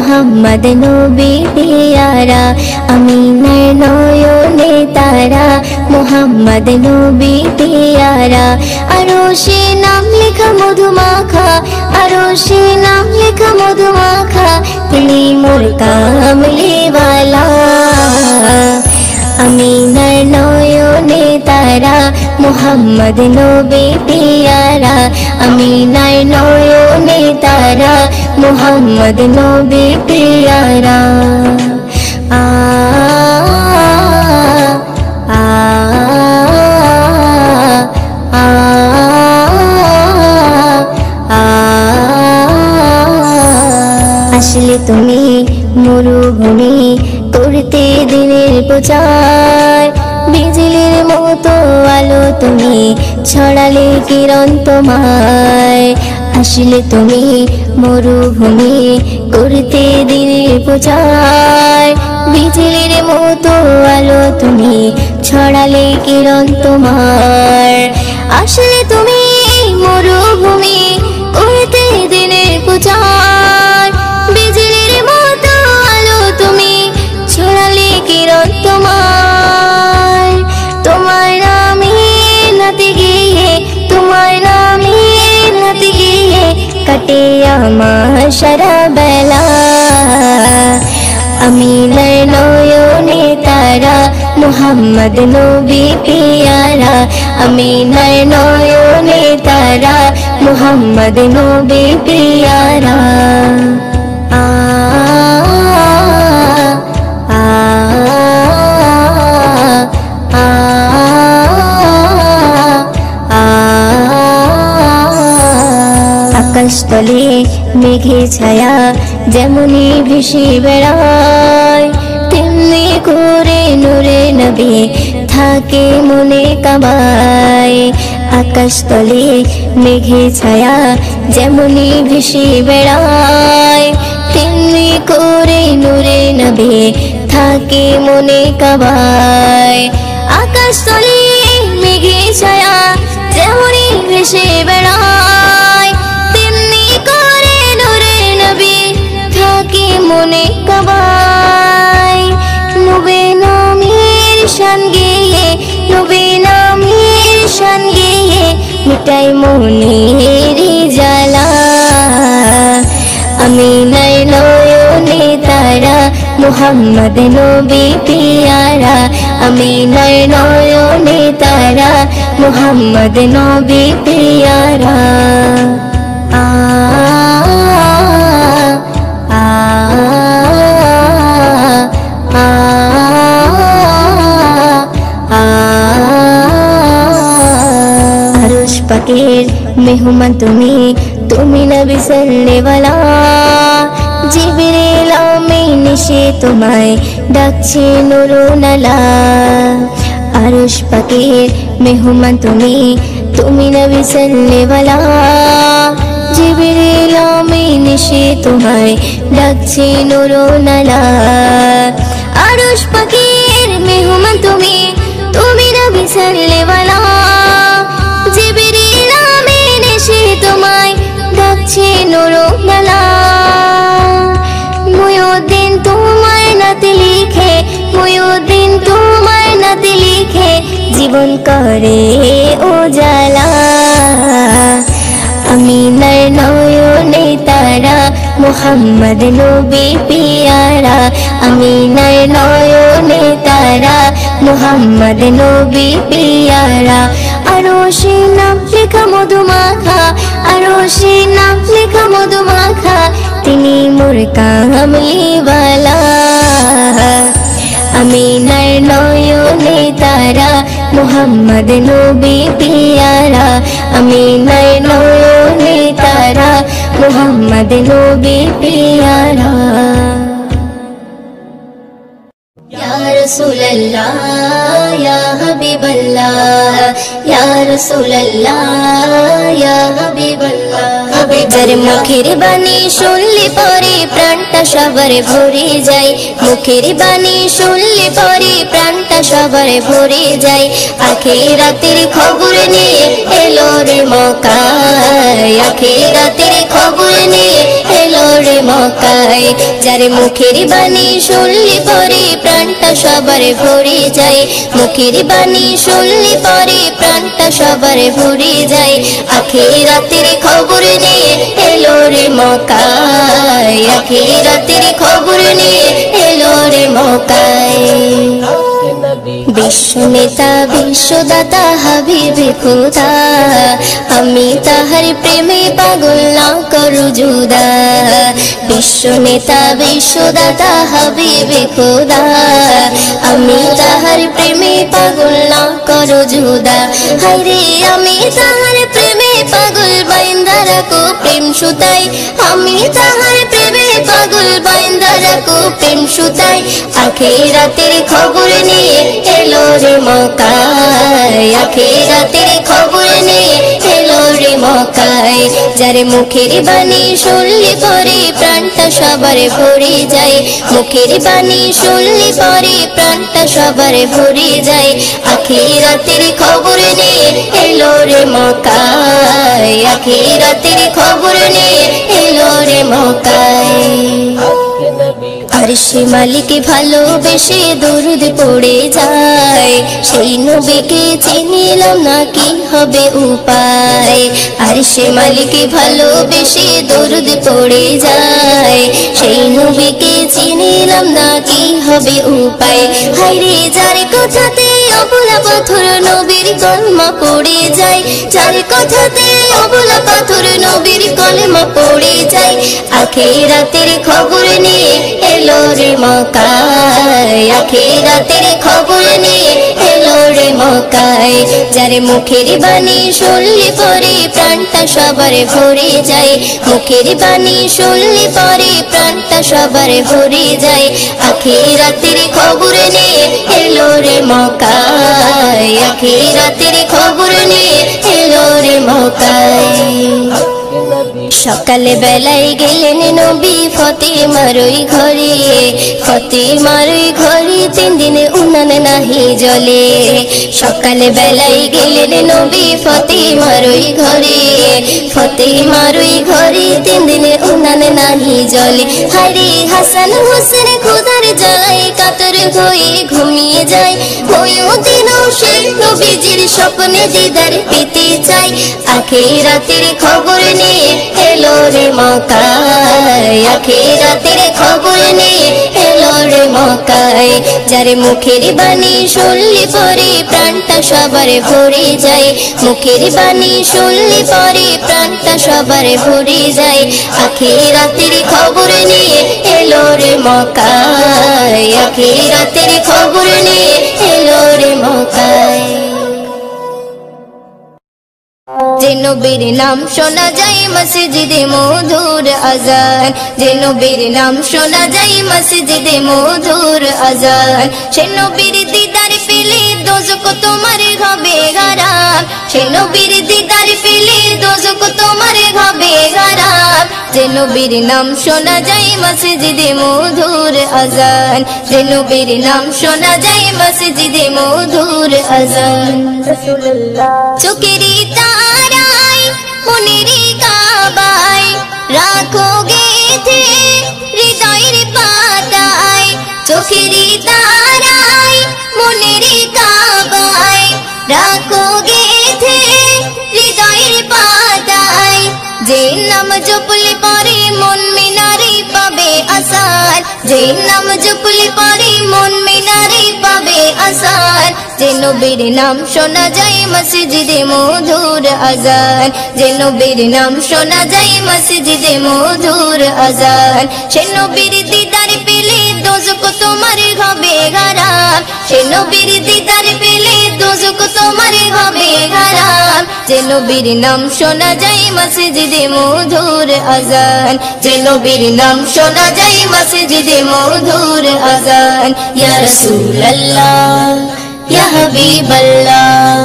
মুহাম্মদ নবী পিয়ারা আমিনার নয়নে তারা মুহাম্মদ নবী পিয়ারা আরশে নাম লেখা মধুমাখা আরশে নাম লেখা মধুমাখা তিনি মোর কামলিওয়ালা আমিনার নয়নে তারা মুহাম্মদ নবী পিয়ারা আমিনার নয়নে তারা মুহাম্মদ নবী পিয়ারা আ আ আ আসলে তুমি মরুভূমি করতে দিনের প্রচার বিজলির মতো আলো তুমি ছড়ালে কিরণ তোমায় আসলে তুমি মরুভূমি করতে দিনের প্রচার বিজলির মতো আলো তুমি ছড়ালে কিরণ তোমার আসলে তুমি মরুভূমি করতে দিনের প্রচার বিজলির মতো আলো তুমি ছড়ালে কিরণ তোমার তোমার নামে নাতে গিয়ে তোমার নামে নাতে গিয়ে কাটে আমার সারা বেলা আমিনার নয়নে তারা মুহাম্মদ নবী পিয়ারা আমিনার নয়নে তারা মুহাম্মদ নবী পিয়ারা আ আ আ আকাশতলে মেঘে ছায়া যেমনি ভেসে বেড়ায় তেমনি করে নূরে নবী থাকে মনে কাবায় আকাশতলে মেঘে ছায়া যেমনি ভেসে বেড়ায় তেমনি করে নূরে নবী থাকে মনে কাবায় আকাশতলে মেঘে ছায়া যেমনি ভেসে বেড়ায় তেমনি করে নূরে নবী থাকে মনে কাবায় নবী নামের শান গেয়ে নবী নামের শান গেয়ে মিটাই মনের জ্বালা আমিনার নয়নে তারা মুহাম্মদ নবী পিয়ারা আমিনার নয়নে তারা মুহাম্মদ নবী পিয়ারা আ আ আ আরশ পাকের মেহমান তুমি তুমি নবী সাল্লেওয়ালা জিবরিল আমিন এসে তোমায় ডাকছে নুরুনালা আরশ পাকের মেহমান তুমি তুমি নবী সাল্লেওয়ালা জিবরিল আমিন এসে তোমায় ডাকছে নুরুনালা আরশ পাকের মেহমান তুমি তুমি নবী সাল্লেওয়ালা জিবরিল আমিন এসে তোমায় ডাকছে নুরুনালা মুয়ুদ্দিন তোমার নাতে লিখে মুয়ুদ্দিন তোমার নাতে লিখে জীবন করে উজালা আমিনার নয়নে তারা মুহাম্মদ নবী পিয়ারা আমিনার নয়নে তারা মুহাম্মদ নবী পিয়ারা আরশে নাম লেখা মধুমাখা আরশে নাম লেখা মধুমাখা তিনি মোর কামলিওয়ালা আমিনার নয়নে তারা মুহাম্মদ নবী পিয়ারা আমিনার নয়নে তারা মুহাম্মদ নবী পিয়ারা या रसूल अल्लाह या हबीब अल्लाह या रसूल अल्लाह या हबीब अल्लाह যার মুখের বাণী শুনলে পরে প্রাণটা সবার ভরে যায় মুখের বাণী শুনলে পরে প্রাণটা সবার ভরে যায় আখিরাতের খবর নিয়ে এলো রে মক্কায় আখিরাতের খবর নিয়ে এলো রে মক্কায় যারে মুখের বাণী শুনলে পরে প্রাণটা সবার ভরে যায়, মুখের বাণী শুনলে পরে প্রাণটা সবার ভরে যায়। আখিরাতের খবর নিয়ে এলো রে মক্কায়, আখিরাতের খবর নিয়ে এলো রে মক্কায়। বিশ্ব নেতা বিশ্বদাতা হাবিবে খোদা, আমি তাহার প্রেমে পাগল না করু জুদা। বিশ্ব নেতা বিশ্বদাতা হাবিবে খোদা, আমি তাহার প্রেমে পাগল না করু জুদা। হায়রে আমি তাহার প্রেমে পাগল বাইন্দা রাখো প্রেম সুতাই, আমি তাহার প্রেমে পাগল বাইন্দা রাখো প্রেম সুতাই। আখিরাতের খবর নিয়ে এলো রে মক্কায়, আখিরাতের খবর নিয়ে এলো রে মক্কায়। যারে মুখের বাণী শুনলে পরে প্রাণটা সবার ভরে যায়, মুখের বাণী শুনলে পরে প্রাণটা সবার ভরে যায়। আখিরাতের খবর নিয়ে এলো রে মক্কায়, আখিরাতের খবর নিয়ে এলো রে মক্কায়। আরশে মালিক ভালোবেসে দরুদ পড়ে যায়, সেই নবীকে চিনিলাম না কি হবে উপায়। আরশে মালিক ভালোবেসে দরুদ পড়ে যায়, সেই নবীকে চিনিলাম না কি হবে উপায়। হায়রে যার কথাতে অবলা পাথর নবীর কলমা পড়ে যায়, যার কথাতে অবলা পাথর নবীর কলমা পড়ে যায়। আখিরাতের খবর নিয়ে এলো রে মক্কায়, আখিরাতের খবর নিয়ে এলো রে মক্কায়। যারে মুখের বাণী শুনলে পরে প্রাণটা সবার ভরে যায়, মুখের বাণী শুনলে পরে প্রাণটা সবার ভরে যায়। আখিরাতের খবর নিয়ে এলো রে মক্কায়, আখিরাতের খবর নিয়ে এলো রে মক্কায়। সকালে বেলায় গেলেন নবী ফাতেমার ওই ঘরে, ফাতেমার ওই ঘরে 3 দিনে উনান নাহি জ্বলে। সকালে বেলায় গেলেন নবী ফাতেমার ওই ঘরে, ফাতেমার ওই ঘরে 3 দিনে উনান নাহি জ্বলে। হায়রে হাসান হোসেন খোদার জ্বালায় কাতর হয়ে ঘুমিয়ে যায়, ওইও দিনও সে নবীজির স্বপ্নে দিদার পেতে চায়। আখিরাতের খবর নিয়ে এলো রে মক্কায়, আখিরাতের খবর নিয়ে এলো রে মক্কায়। যারে মুখের বাণী শুনলে পরে প্রাণটা সবার ভরে যায়, মুখের বাণী শুনলে পরে প্রাণটা সবার ভরে যায়। আখিরাতের খবর নিয়ে এলো রে মক্কায়, আখিরাতের খবর নিয়ে এলো রে মক্কায়। যে নবীর নাম শোনা যায় মসজিদে মধুর আজান, যে নবীর নাম শোনা যায় মসজিদে মধুর আজান। সে নবীর দিদার পেলে দোজখ তোমার হবে হারাম, সে নবীর দিদার পেলে দোজখ তোমার হবে হারাম। যে নবীর নাম শোনা যায় মসজিদে মধুর আজান, যে নবীর নাম শোনা যায় মসজিদে মধুর আজান। চোখেরই তারায় মনেরই কাবায় রাখো গেথে হৃদয়ের পাতায়, চোখেরই তারায় মনেরই কাবায় রাখো গেথে হৃদয়ের পাতায়। যে নাম জপলে পরে মন মিনারে পাবে আসার, যে নাম জপলে পরে মন মিনারে পাবে আসার। যে নবীর নাম শোনা যায় মসজিদে মধুর আজান, যে নবীর নাম শোনা যায় মসজিদে মধুর আজান। সে নবীর দিদার পেলে দোজখ তোমার হবে হারাম, সে নবীর দিদার পেলে দোজখ তোমার হবে হারাম। যে নবীর নাম শোনা যায় মসজিদে মধুর আজান, যে নবীর নাম শোনা যায় মসজিদে মধুর আজান। ইয়া রাসূলুল্লাহ ইয়া হাবিবাল্লাহ,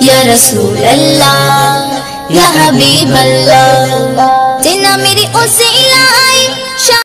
ইয়া রাসূলুল্লাহ ইয়া হাবিবাল্লাহ। যে নামের ওসিলায়